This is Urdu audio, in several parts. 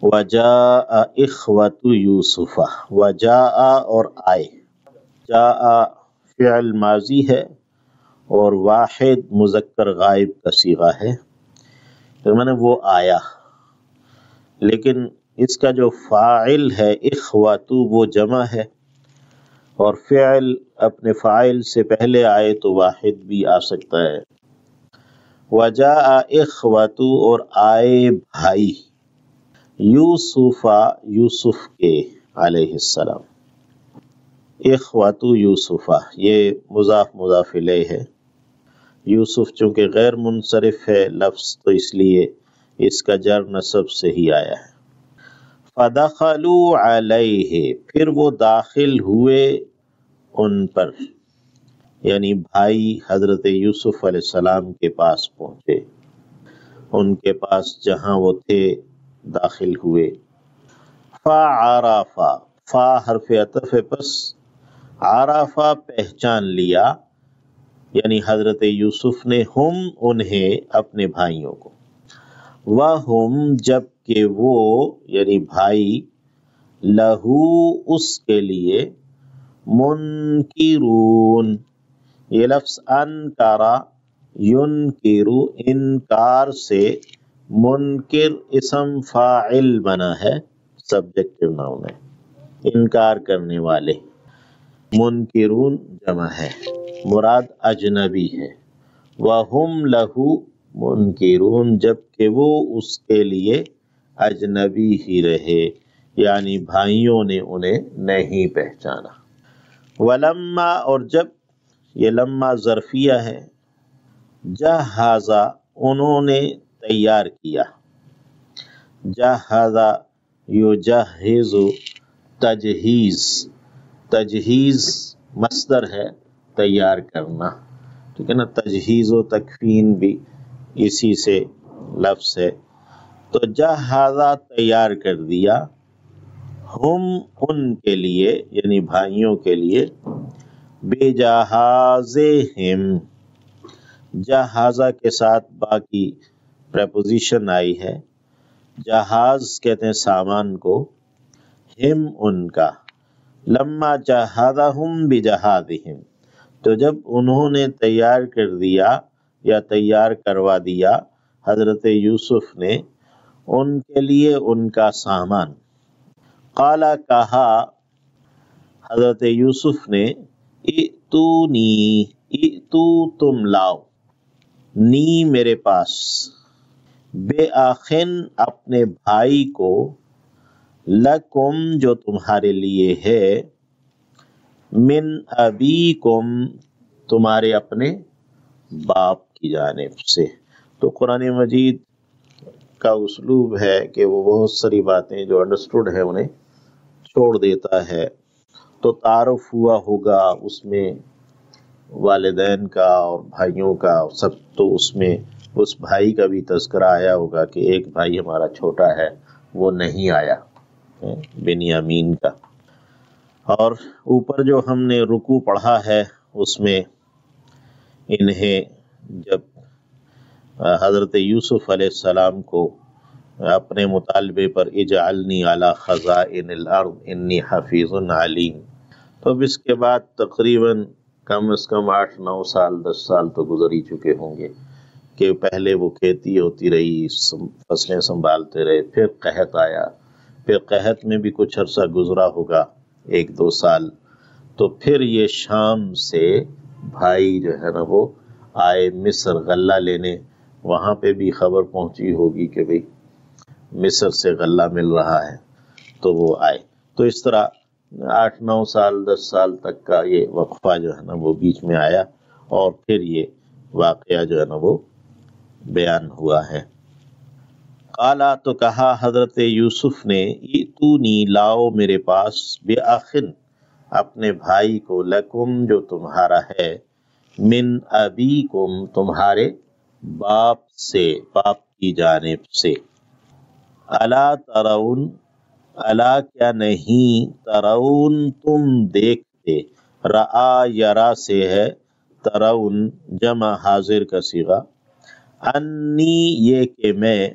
وجاء اخوت یوسف، وجاء اور آئے، جاء فعل ماضی ہے اور واحد مذکر غائب کا صیغہ ہے، تو میں نے وہ آیا، لیکن اس کا جو فاعل ہے اخواتو وہ جمع ہے، اور فعل اپنے فاعل سے پہلے آئے تو واحد بھی آ سکتا ہے۔ وجاء اخواتو اور آئے بھائی، یوسفا یوسف کے علیہ السلام، اخواتو یوسفا یہ مضاف مضاف الیہ ہے، یوسف چونکہ غیر منصرف ہے لفظ تو اس لیے اس کا جر نصب سے ہی آیا ہے۔ فدخلوا علیہ، پھر وہ داخل ہوئے ان پر، یعنی بھائی حضرت یوسف علیہ السلام کے پاس پہنچے، ان کے پاس جہاں وہ تھے داخل ہوئے۔ فعرفا، فا حرف عطف ہے، پس عرفا پہچان لیا، یعنی حضرت یوسف نے، ہم انہیں اپنے بھائیوں کو، وہم جب کہ وہ یعنی بھائی، لہو اس کے لیے، منکرون، یہ لفظ انکارا ینکرو انکار سے، منکر اسم فاعل بنا ہے، سبجیکٹو ناؤن ہے، انکار کرنے والے، منکرون جمع ہے، مراد اجنبی ہے، وہم لہو منکرون جبکہ وہ اس کے لیے اجنبی ہی رہے، یعنی بھائیوں نے انہیں نہیں پہچانا۔ ولما اور جب، یہ لما ظرفیہ ہے، جہازا انہوں نے تیار کیا، جہازا یجہز تجہیز، تجہیز مصدر ہے تیار کرنا، ٹھیک ہے نا، تجہیز و تکفین بھی اسی سے لفظ ہے، تو جہازا تیار کر دیا، ہم ان کے لیے یعنی بھائیوں کے لیے، بجہازہم، جہازہ کے ساتھ باقی پریپوزیشن آئی ہے، جہاز کہتے ہیں سامان کو، ہم ان کا، لما جہازہم بجہازہم، تو جب انہوں نے تیار کر دیا یا تیار کروا دیا حضرت یوسف نے ان کے لیے ان کا سامان، قالا کہا حضرت یوسف نے، ائتونی، ائتو تم لاؤ، نی میرے پاس، بے آخن اپنے بھائی کو، لکم جو تمہارے لیے ہے، من ابیکم تمہارے اپنے باپ کی جانب سے۔ تو قرآن مجید کا اسلوب ہے کہ وہ بہت ساری باتیں جو انڈرسٹوڈ ہے انہیں چھوڑ دیتا ہے، تو تعارف ہوا ہوگا اس میں والدین کا اور بھائیوں کا سب، تو اس میں اس بھائی کا بھی تذکرہ آیا ہوگا کہ ایک بھائی ہمارا چھوٹا ہے وہ نہیں آیا، بنیامین کا، اور اوپر جو ہم نے رکوع پڑھا ہے اس میں انہیں جب حضرت یوسف علیہ السلام کو اپنے مطالبے پر اجعلنی علی خزائن الارض انی حفیظ علیم، تو اب اس کے بعد تقریباً کم از کم 8-9 سال 10 سال تو گزر ہی چکے ہوں گے کہ پہلے وہ کھیتی ہوتی رہی، فصلیں سنبھالتے رہے، پھر قحط آیا، پھر قحط میں بھی کچھ عرصہ گزرا ہوگا 1-2 سال، تو پھر یہ شام سے بھائی جو ہے نا وہ آئے مصر غلہ لینے، وہاں پہ بھی خبر پہنچی ہوگی کہ بھئی مصر سے غلہ مل رہا ہے، تو وہ آئے، تو اس طرح 8-9 سال 10 سال تک کا یہ وقفہ جو ہے نا وہ بیچ میں آیا، اور پھر یہ واقعہ جو ہے نا وہ بیان ہوا ہے۔ قالا تو کہا حضرت یوسف نے، ایتونی لاؤ میرے پاس، بِأَخٍ اپنے بھائی کو، لکم جو تمہارا ہے، من ابیکم تمہارے باپ سے، باپ کی جانب سے، الا ترون، الا کیا نہیں، ترون تم دیکھتے، رآ یرا سے ہے، ترون جمع حاضر کا صیغہ، انی یہ کہ میں،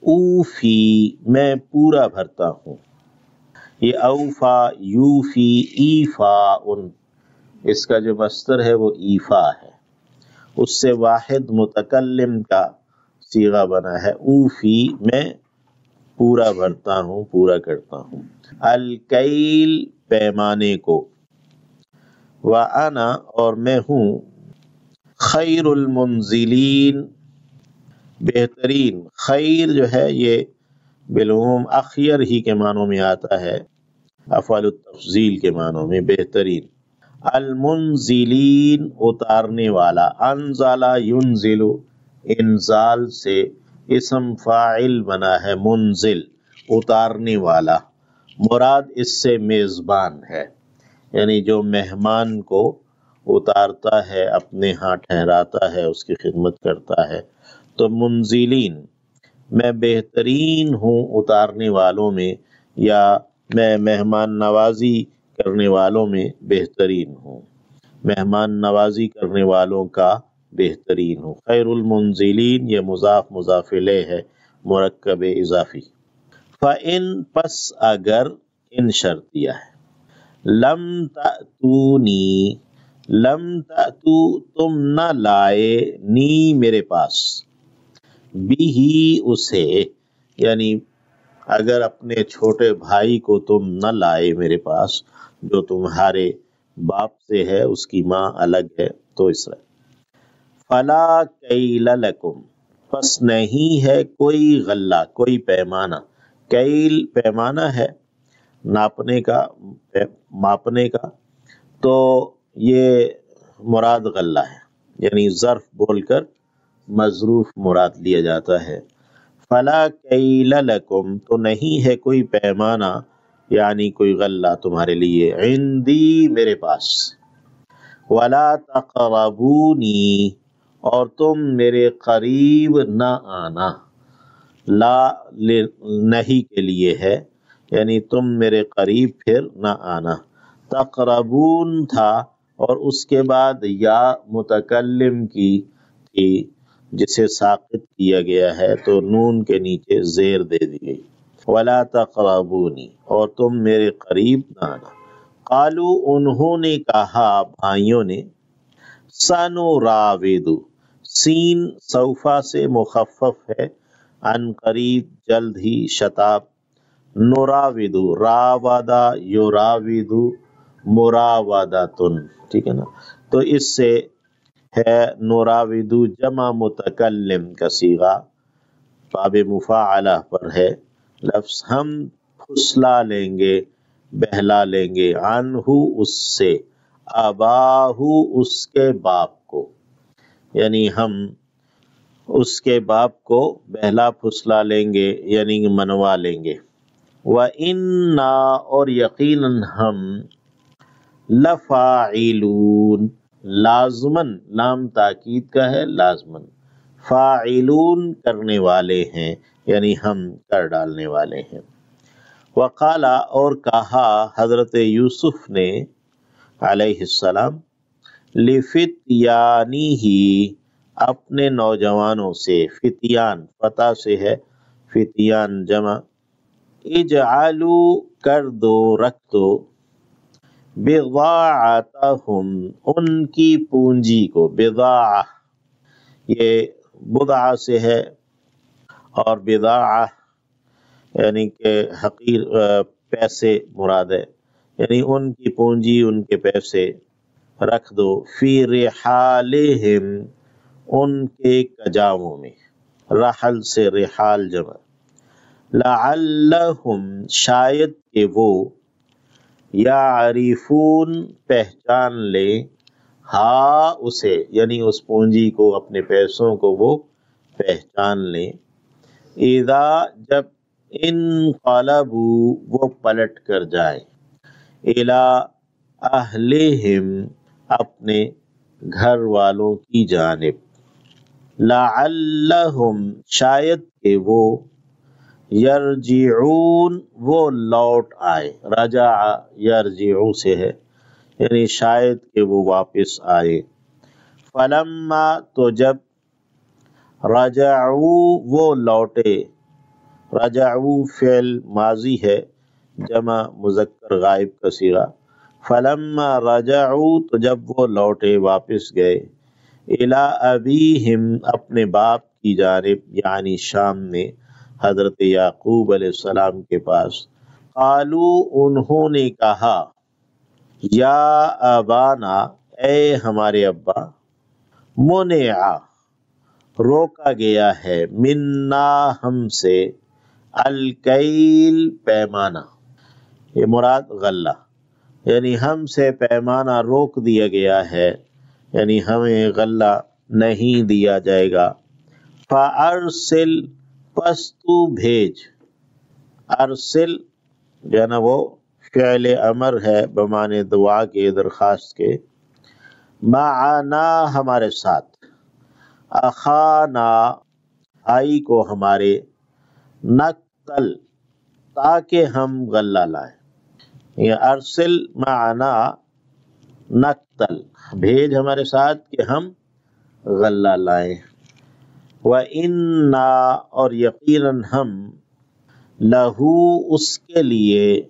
اوفی میں پورا بھرتا ہوں. یہ اوفا یوفی ایفا اس کا جو مصدر ہے وہ ایفا ہے، اس سے واحد متکلم کا صیغہ بنا ہے. اوفی میں پورا بھرتا ہوں، پورا کرتا ہوں. الکیل پیمانے کو. وَأَنَا اور میں ہوں خیر المنزلین بہترین. خیر جو ہے یہ بالعموم اخیر ہی کے معنوں میں آتا ہے، افعال التفضیل کے معنوں میں بہترین. المنزلین اتارنے والا. انزل ینزل انزال سے اسم فاعل بنا ہے منزل اتارنے والا. مراد اس سے میزبان ہے، یعنی جو مہمان کو اتارتا ہے، اپنے ہاں ٹھہراتا ہے، اس کی خدمت کرتا ہے. تو منزلین میں بہترین ہوں اتارنے والوں میں، یا میں مہمان نوازی کرنے والوں میں بہترین ہوں، مہمان نوازی کرنے والوں کا بہترین ہوں. خیر المنزلین یہ مضاف مضاف الیہ ہے مرکب اضافی. فَإِن پس اگر، ان شرطیہ ہے. لم تأتونی لم تأتو تم نہ لائے نی میرے پاس، بھی اسے یعنی اگر اپنے چھوٹے بھائی کو تم نہ لائے میرے پاس جو تمہارے باپ سے ہے، اس کی ماں الگ ہے تو اس طرح. فلا کیل لکم پس نہیں ہے کوئی غلہ، کوئی پیمانہ. کیل پیمانہ ہے، ناپنے کا، ماپنے کا، تو یہ مراد غلہ ہے، یعنی ظرف بول کر مظروف مراد لیا جاتا ہے. فلا کیل لکم تو نہیں ہے کوئی پیمانہ، یعنی کوئی غلہ تمہارے لیے. عندی میرے پاس. ولا تقربونی اور تم میرے قریب نہ آنا. لا نہیں کے لیے ہے، یعنی تم میرے قریب پھر نہ آنا. تقربون تھا اور اس کے بعد یا متکلم کی تھی جسے ساقط کیا گیا ہے تو نون کے نیچے زیر دے دی گئی. ولا تقربونی اور تم میرے قریب نہ آنا. قالو انہوں نے کہا، بھائیوں نے. سنراود سین سوفا سے مخفف ہے، ان قریب جلد ہی، شتاب. نراود راودا یراود مراودتن، ٹھیک ہے نا. تو اس سے ہے نراود جمع متکلم کا صیغہ، باب مفاعلہ پر ہے لفظ. ہم پھسلا لیں گے، بہلا لیں گے، عنہ اس سے، اباہو اس کے باپ کو، یعنی ہم اس کے باپ کو بہلا پھسلا لیں گے، یعنی منوا لیں گے. وَإِنَّا اور یقیناً ہم، لفاعلون لازمن لام تاکید کا ہے، لازمن. فاعلون کرنے والے ہیں، یعنی ہم کر ڈالنے والے ہیں. وقالا اور کہا حضرت یوسف نے علیہ السلام، لفتیانیہ اپنے نوجوانوں سے. فتیان فتح سے ہے، فتیان جمع. اجعلوا کر دو، رکھ دو، بضاعتہم ان کی پونجی کو. بضاعہ یہ بضعہ سے ہے، اور بضاعہ یعنی کہ حقیر پیسے مراد ہے، یعنی ان کی پونجی، ان کے پیسے رکھ دو. فی رحالہم ان کے کجاووں میں. رحل سے رحال جمع. لعلہم شاید کہ وہ، یعرفون پہچان لے، ہاں اسے یعنی اس پونجی کو، اپنے پیسوں کو وہ پہچان لیں. اذا جب، انقلبوا وہ پلٹ کر جائیں، الی اہلہم اپنے گھر والوں کی جانب. لعلہم شاید کہ وہ، یرجعون وہ لوٹ آئے. رجع یرجع سے ہے، یعنی شاید کہ وہ واپس آئے. فلما تو جب، رجعوا وہ لوٹے، رجعو فعل ماضی ہے، جمع مذکر غائب کا صیغہ۔ فلما رجعو تو جب وہ لوٹے واپس گئے، الی ابیہم اپنے باپ کی جانب یعنی شام میں حضرت یعقوب علیہ السلام کے پاس، قالو انہوں نے کہا، یا ابانا اے ہمارے ابا، منع روکا گیا ہے، منا ہم سے، الکیل پیمانہ، یہ مراد غلہ، یعنی ہم سے پیمانہ روک دیا گیا ہے، یعنی ہمیں غلہ نہیں دیا جائے گا۔ فَأَرْسِلْ پس تو بھیج، ارسل جو ہے نا وہ فعل امر ہے بمعنی دعا کے، درخواست کے، معنا ہمارے ساتھ، اخانا بھائی کو ہمارے، نقتل تاکہ ہم غلہ لائیں، یہ ارسل معنا نقتل بھیج ہمارے ساتھ کہ ہم غلہ لائیں، وَإِنَّا اور یقیناً ہم، لہو اس کے لیے،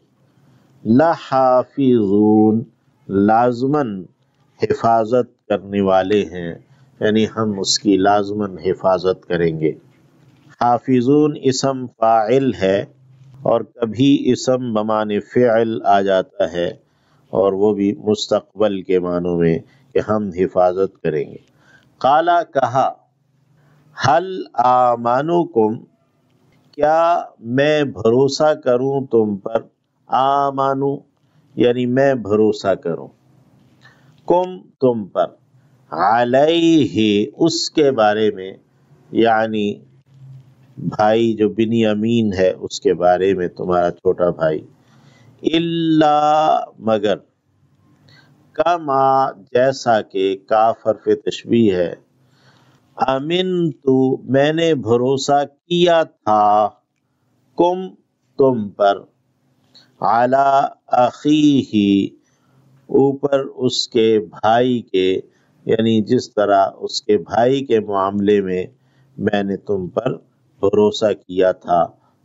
لحافظون لازماً حفاظت کرنے والے ہیں، یعنی ہم اس کی لازماً حفاظت کریں گے۔ حافظون اسم فاعل ہے اور کبھی اسم بمعنی فعل آ جاتا ہے، اور وہ بھی مستقبل کے معنوں میں کہ ہم حفاظت کریں گے۔ قالا کہا، حل آمانوکم کیا میں بھروسہ کروں تم پر، آمانو یعنی میں بھروسہ کروں، کم تم پر، علیہ اس کے بارے میں، یعنی بھائی جو بنیامین ہے اس کے بارے میں، تمہارا چھوٹا بھائی، الا مگر، کما جیسا کہ، کاف حرف تشبیہ ہے، امن تو میں نے بھروسہ کیا تھا، کم تم پر، علی اخیہ اوپر اس کے بھائی کے، یعنی جس طرح اس کے بھائی کے معاملے میں میں نے تم پر بھروسہ کیا تھا،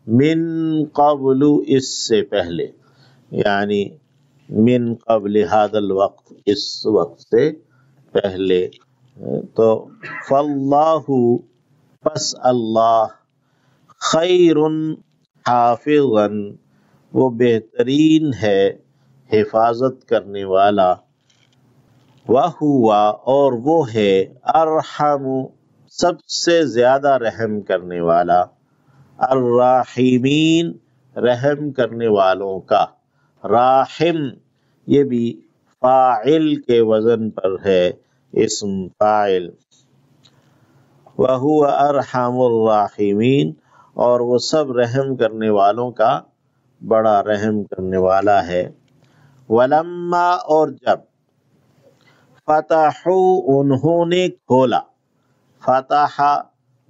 من قبل اس سے پہلے، یعنی من قبل هذا الوقت اس وقت سے پہلے۔ تو فاللہ پس اللہ، خیر حافظا وہ بہترین ہے حفاظت کرنے والا، وَهُوَ اور وہ ہے، ارحم سب سے زیادہ رحم کرنے والا، الراحمین رحم کرنے والوں کا، راحم یہ بھی فاعل کے وزن پر ہے، اسم فاعل، وَهُوَ ارحم الراحمین اور وہ سب رحم کرنے والوں کا بڑا رحم کرنے والا ہے۔ ولما اور جب، فتحوا انہوں نے کھولا، فتح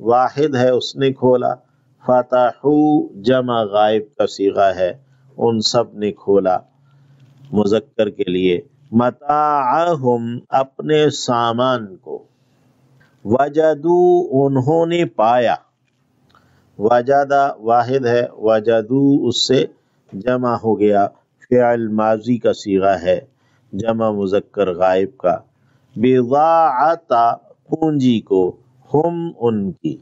واحد ہے اس نے کھولا، فتحوا جمع غائب کا صیغہ ہے، ان سب نے کھولا مذکر کے لیے، متاعہم اپنے سامان کو، وجدوا انہوں نے پایا، وجدہ واحد ہے، وجدوا اس سے جمع ہو گیا، فعل ماضی کا صیغہ ہے، جمع مذکر غائب کا، بضاعت پونجی کو، ہم ان کی،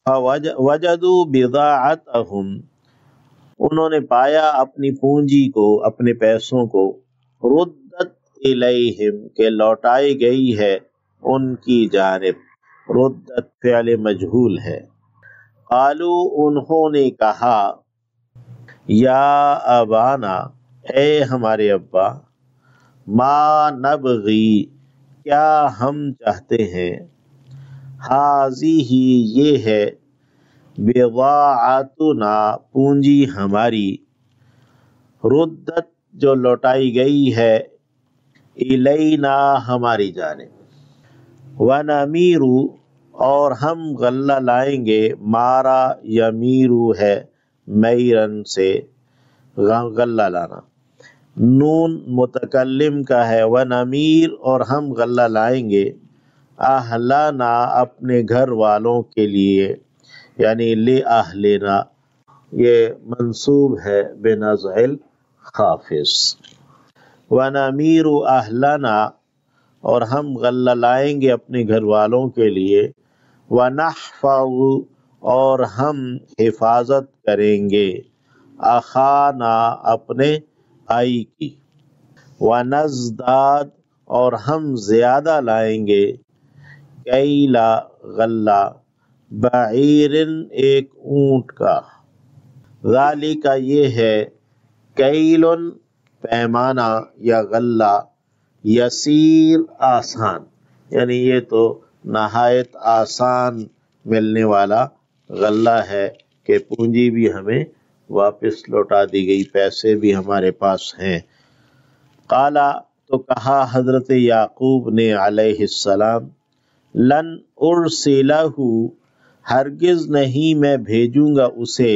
وجدوا بضاعتہم انہوں نے پایا اپنی پونجی کو، اپنے پیسوں کو، ردت الیہم کہ لوٹائی گئی ہے ان کی جانب، ردت فعل مجہول ہے۔ قالو انہوں نے کہا، یا ابانا اے ہمارے ابا، ما نبغی کیا ہم چاہتے ہیں، ہذہ یہ ہے، بضاعتنا پونجی ہماری، ردت جو لوٹائی گئی ہے، الینا ہماری جانب، ونمیر اور ہم غلہ لائیں گے، مارا یمیرو ہے میرن سے غلہ لانا، نون متکلم کا ہے، ونمیر اور ہم غلہ لائیں گے، اہلنا اپنے گھر والوں کے لیے، یعنی لِأَہْلِنَا یہ منصوب ہے بنزع الخافض۔ وَنَمِيرُ أَهْلَنَا، اور ہم غلہ لائیں گے اپنے گھر والوں کے لیے، وَنَحْفَظُ، اور ہم حفاظت کریں گے، أَخَانَا، اپنے بھائی کی، وَنَزْدَادُ، اور ہم زیادہ لائیں گے، کیلا، غلہ، بعیر، ایک اونٹ کا، ذالک، یہ ہے، کیل، پیمانہ یا غلہ، یسیر، آسان، یعنی یہ تو نہایت آسان ملنے والا غلہ ہے کہ پونجی بھی ہمیں واپس لوٹا دی گئی، پیسے بھی ہمارے پاس ہیں۔ قالا، تو کہا حضرت یعقوب نے علیہ السلام، لن ارسلہ، ہرگز نہیں میں بھیجوں گا اسے،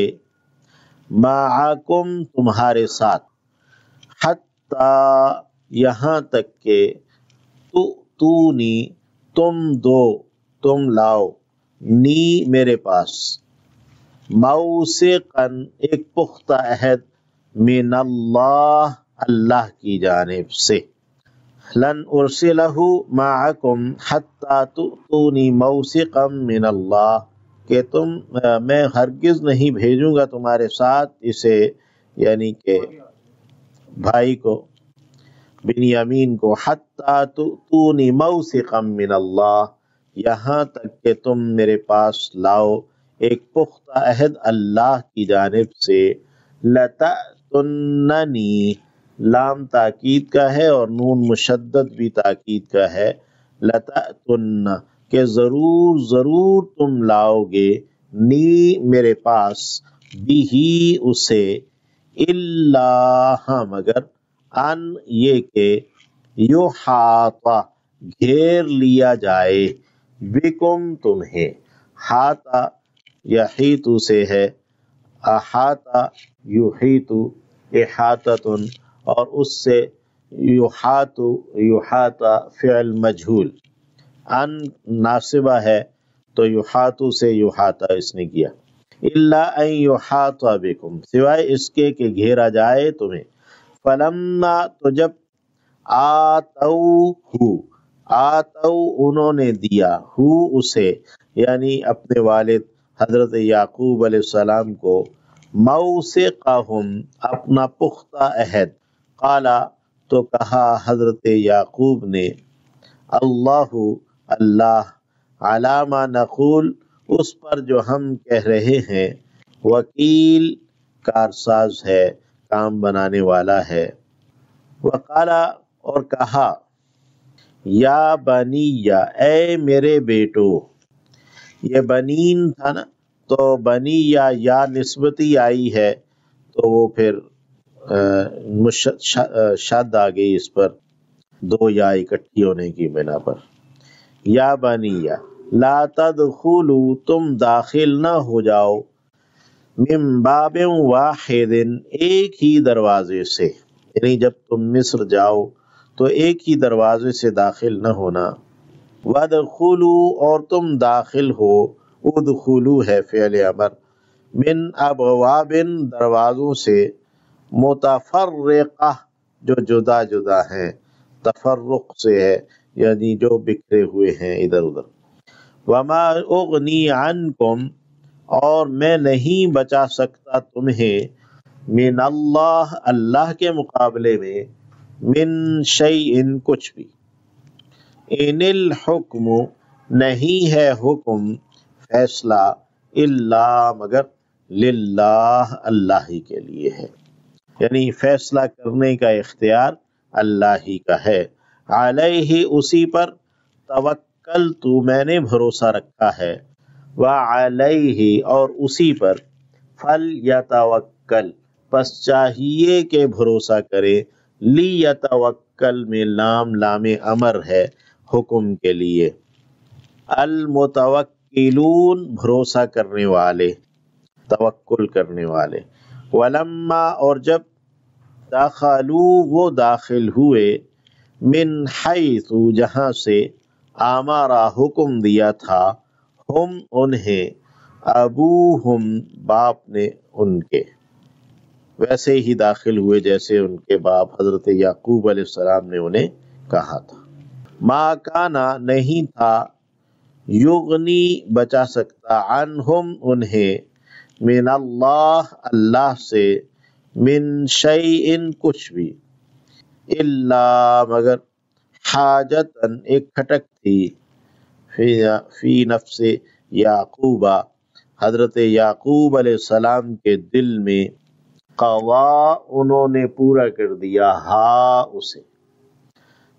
معکم، تمہارے ساتھ، حتی، یہاں تک کہ، تؤتونی، تم دو، تم لاؤ، نی، میرے پاس، موثقاً، ایک پختہ عہد، من اللہ، اللہ کی جانب سے، لن ارسلہ معکم حتی تؤتونی موثقا من اللہ، کہ میں ہرگز نہیں بھیجوں گا تمہارے ساتھ اسے، یعنی کہ بھائی کو، بنیامین کو، حتی تؤتونی موثقا من اللہ، یہاں تک کہ تم میرے پاس لاؤ ایک پختہ عہد اللہ کی جانب سے، لتأتوننی، لام تاکید کا ہے اور نون مشدد بھی تاکید کا ہے، لتأتن، کہ ضرور ضرور تم لاؤ گے، نی، میرے پاس، بھی، اسے، الا، ہاں مگر، ان، یہ کہ، یحاط، گھیر لیا جائے، بکم، تمہیں، حاط یحیط سے ہے، احاط یحیط، احاطۃ، اور اس سے یحاط، یحاط فعل مجہول، ان ناصبہ ہے تو یحاط سے یحاط اس نے کیا، الا ان یحاط بکم، سوائے اس کے کہ گھیرا جائے تمہیں، فلما، تو جب، آتو، انہوں نے دیا، اسے، یعنی اپنے والد حضرت یعقوب علیہ السلام کو، موثقہم، اپنا پختہ عہد، قالا، تو کہا حضرت یعقوب نے، اللہ، اللہ، علی ما نقول، اس پر جو ہم کہہ رہے ہیں، وکیل، کارساز ہے، کام بنانے والا ہے، وقالا، اور کہا، یا بنی، اے میرے بیٹو، یہ بنین تھا نا، تو بنی یا نسبتی آئی ہے تو وہ پھر شد آ گئی اس پر، دو یا اکٹھی ہونے کی بنا پر، یا بنی، لا تدخلوا، تم داخل نہ ہو جاؤ، من باب واحد، ایک ہی دروازے سے، یعنی جب تم مصر جاؤ تو ایک ہی دروازے سے داخل نہ ہونا، وادخلوا، اور تم داخل ہو، ادخلوا ہے فعل امر، من ابواب، دروازوں سے، متفرقہ، جو جدا جدا ہیں، تفرق سے ہے یعنی جو بکھرے ہوئے ہیں ادھر ادھر، وما اغنی عنکم، اور میں نہیں بچا سکتا تمہیں، من اللہ، اللہ کے مقابلے میں، من شیء، کچھ بھی، ان الحکم، نہیں ہے حکم، فیصلہ، الا، مگر، للہ، اللہ ہی کے لیے ہے، یعنی فیصلہ کرنے کا اختیار اللہ ہی کا ہے، علیہ، اسی پر، توکلت، میں نے بھروسہ رکھا ہے، وعلیہ، اور اسی پر، فلیتوکل، پس چاہیے کہ بھروسہ کرے، لیتوکل میں لام، لام امر ہے حکم کے لیے، المتوکلون، بھروسہ کرنے والے، توکل کرنے والے، ولما، اور جب، دخلوا، وہ داخل ہوئے، من حیث، جہاں سے، امارا، حکم دیا تھا، ہم، انہیں، ابوہم باپ نے ان کے، ویسے ہی داخل ہوئے جیسے ان کے باپ حضرت یعقوب علیہ السلام نے انہیں کہا تھا۔ ما کانا نہیں تھا، یغنی بچا سکتا، عنہم انہیں، من اللہ اللہ سے، من شیئن کچھ بھی، الا مگر، حاجتن ایک کھٹک تھی، فی نفس یعقوبہ حضرت یعقوب علیہ السلام کے دل میں، قضا انہوں نے پورا کر دیا، ہاں اسے،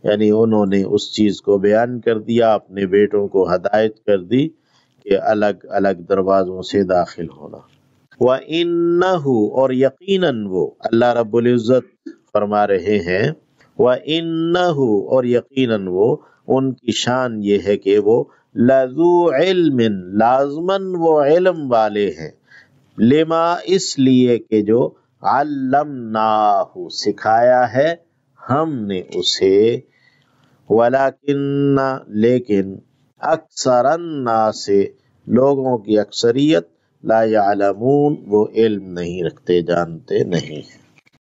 یعنی انہوں نے اس چیز کو بیان کر دیا، اپنے بیٹوں کو ہدایت کر دی کہ الگ الگ دروازوں سے داخل ہونا۔ وَإِنَّهُ اور یقیناً وہ، اللہ رب العزت فرما رہے ہیں، وَإِنَّهُ اور یقیناً وہ، ان کی شان یہ ہے کہ وہ لذو علم لازماً وہ علم والے ہیں، لما اس لیے کہ جو علمناہ سکھایا ہے ہم نے اسے، ولیکن لیکن اکثر الناس لوگوں کی اکثریت لا یعلمون وہ علم نہیں رکھتے، جانتے نہیں ہیں۔